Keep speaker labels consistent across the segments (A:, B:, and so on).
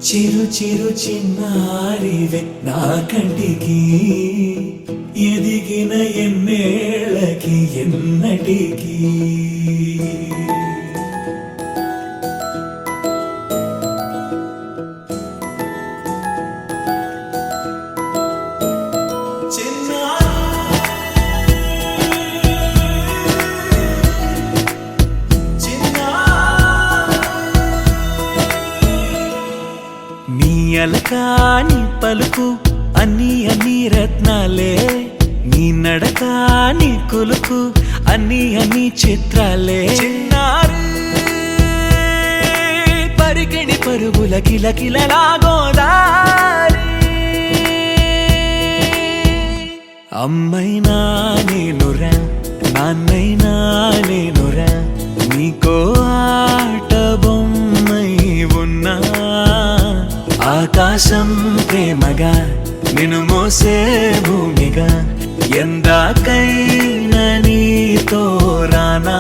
A: చిరు చిరు చిన్నారివే నా కంటికి ఎదిగిన ఎన్నేళ్ళకి ఎన్నటికి అలకాని పలుకు అన్ని అన్ని రత్నాలే నీ నడక నీ కులుకు అన్ని అన్ని చిత్రాలే చిన్నారు పరికిణి పరుగుల కిలకిలలా గోదారి అమ్మైనా నేనురా నాన్నైనా నేనురా నీకో ఆట బొమ్మై ఉన్నా ఆకాశం ప్రేమగా నిన్ను మోసే భూమిగా ఎందాకైనా నీతో రానా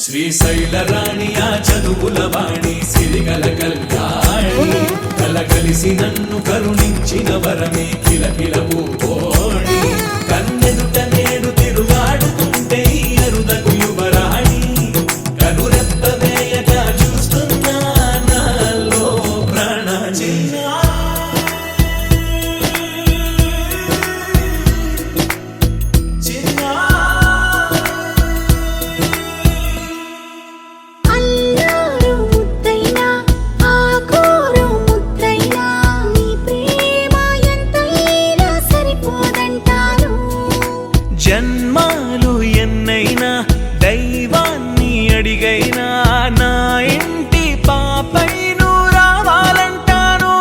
A: శ్రీశైల రాణి ఆ చదువుల వాణి సిరిగల కళ్యాణి కలగలిసి నన్ను కరుణించిన వరమే కిలకిల పూకోణి కన్నెదుట నేడు తిరుగాడుతుంటే అరుదకు యువరాణి కనురెప్ప వేయగా చూస్తున్నా నాలో ప్రాణ జన్మాలు ఎన్నైనా దైవాన్ని అడిగైనా నా ఇంటి పాపై నువ్వు రావాలంటాను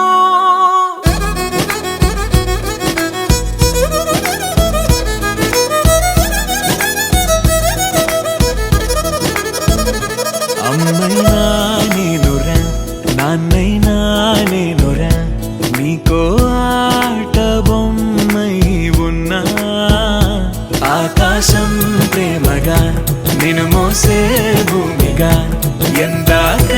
A: అమ్మైనా నేనురా నాన్నైనా నేనురా నీకో ఆట బొమ్మై ఉన్నా ఆకాశం ప్రేమగా నిన్ను మోసే భూమిగా ఎందాక